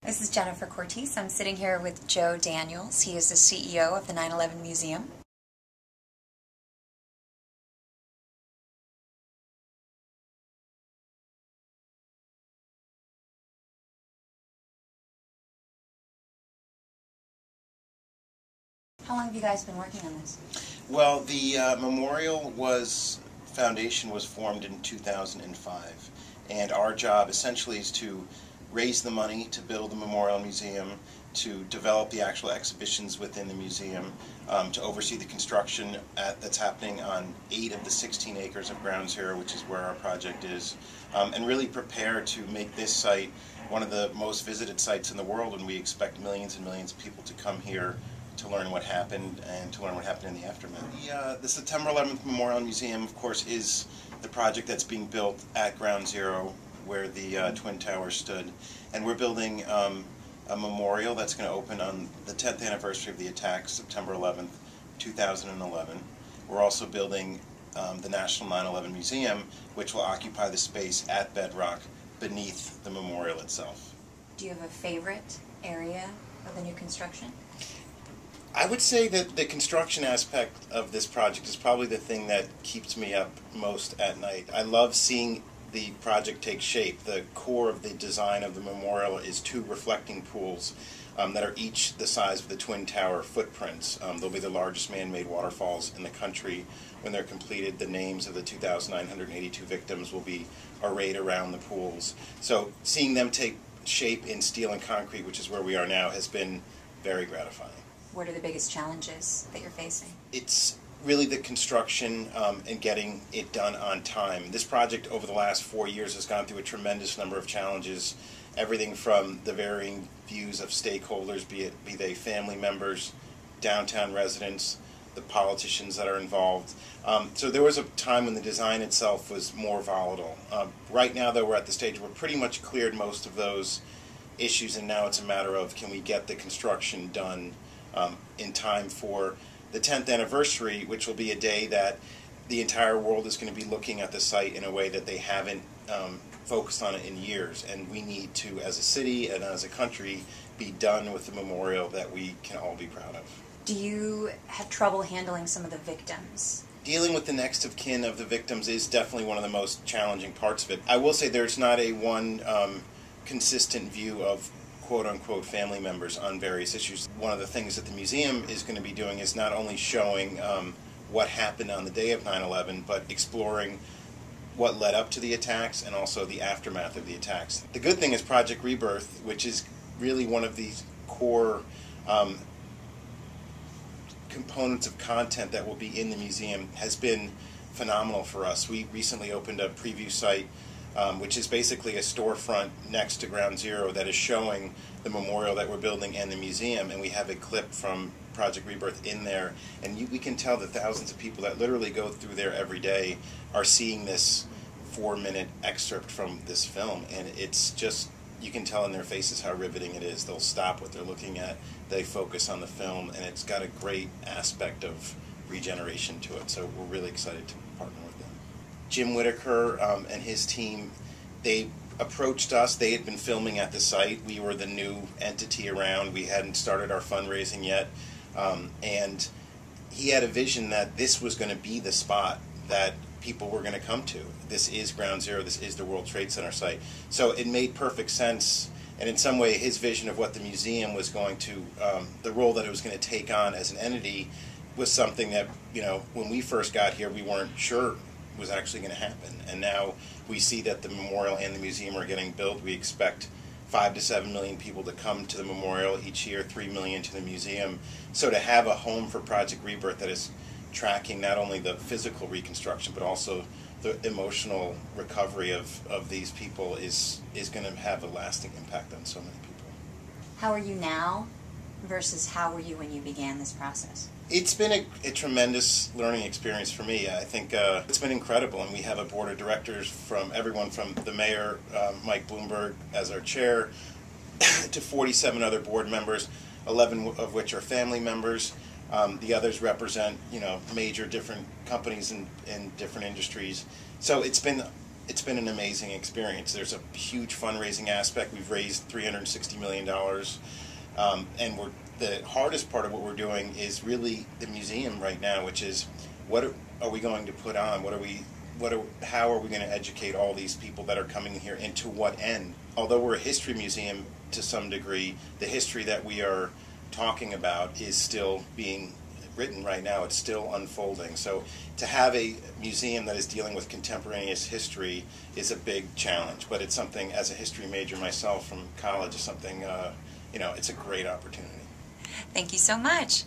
This is Jennifer Cortese. I'm sitting here with Joe Daniels. He is the CEO of the 9/11 Museum. How long have you guys been working on this? Well, the memorial foundation was formed in 2005, and our job essentially is to raise the money to build the memorial museum, to develop the actual exhibitions within the museum, to oversee the construction that's happening on 8 of the 16 acres of Ground Zero, which is where our project is, and really prepare to make this site one of the most visited sites in the world, and we expect millions and millions of people to come here to learn what happened and to learn what happened in the aftermath. The September 11th Memorial Museum, of course, is the project that's being built at Ground Zero, where the Twin Towers stood. And we're building a memorial that's going to open on the 10th anniversary of the attack, September 11th, 2011. We're also building the National 9/11 Museum, which will occupy the space at bedrock beneath the memorial itself. Do you have a favorite area of the new construction? I would say that the construction aspect of this project is probably the thing that keeps me up most at night. I love seeing the project take shape. The core of the design of the memorial is 2 reflecting pools that are each the size of the Twin Tower footprints. They'll be the largest man-made waterfalls in the country. When they're completed, the names of the 2,982 victims will be arrayed around the pools. So seeing them take shape in steel and concrete, which is where we are now, has been very gratifying. What are the biggest challenges that you're facing? It's really the construction and getting it done on time. This project over the last 4 years has gone through a tremendous number of challenges, everything from the varying views of stakeholders, be they family members, downtown residents, the politicians that are involved. So there was a time when the design itself was more volatile. Right now, though, we're at the stage where we're pretty much cleared most of those issues, and now it's a matter of can we get the construction done in time for the 10th anniversary, which will be a day that the entire world is going to be looking at the site in a way that they haven't focused on it in years. And we need to, as a city and as a country, be done with the memorial that we can all be proud of. Do you have trouble handling some of the victims? Dealing with the next of kin of the victims is definitely one of the most challenging parts of it. I will say there's not a one consistent view of quote-unquote family members on various issues. One of the things that the museum is going to be doing is not only showing what happened on the day of 9/11, but exploring what led up to the attacks and also the aftermath of the attacks. The good thing is Project Rebirth, which is really one of these core components of content that will be in the museum, has been phenomenal for us. We recently opened a preview site which is basically a storefront next to Ground Zero that is showing the memorial that we're building and the museum, and we have a clip from Project Rebirth in there, and we can tell that thousands of people that literally go through there every day are seeing this 4-minute excerpt from this film, and it's just, you can tell in their faces how riveting it is. They'll stop what they're looking at, they focus on the film, and it's got a great aspect of regeneration to it, so we're really excited to partner with them. Jim Whitaker and his team, they approached us. They had been filming at the site. We were the new entity around. We hadn't started our fundraising yet. And he had a vision that this was going to be the spot that people were going to come to. This is Ground Zero. This is the World Trade Center site. So it made perfect sense. And in some way, his vision of what the museum was going to, the role that it was going to take on as an entity, was something that, you know, when we first got here, we weren't sure was actually going to happen. And now we see that the memorial and the museum are getting built. We expect 5 to 7 million people to come to the memorial each year, 3 million to the museum. So to have a home for Project Rebirth that is tracking not only the physical reconstruction but also the emotional recovery of these people is going to have a lasting impact on so many people. How are you now versus how were you when you began this process? It's been a tremendous learning experience for me. I think it's been incredible, and we have a board of directors from everyone from the mayor, Mike Bloomberg, as our chair, to 47 other board members, 11 of which are family members. The others represent, major different companies in different industries. So it's been it's been an amazing experience. There's a huge fundraising aspect. We've raised $360 million. And the hardest part of what we're doing is really the museum right now, which is what are we going to put on? How are we going to educate all these people that are coming here, and to what end? Although we're a history museum to some degree, the history that we are talking about is still being written right now. It's still unfolding. So to have a museum that is dealing with contemporaneous history is a big challenge, but it's something, as a history major myself from college, is something, it's a great opportunity. Thank you so much.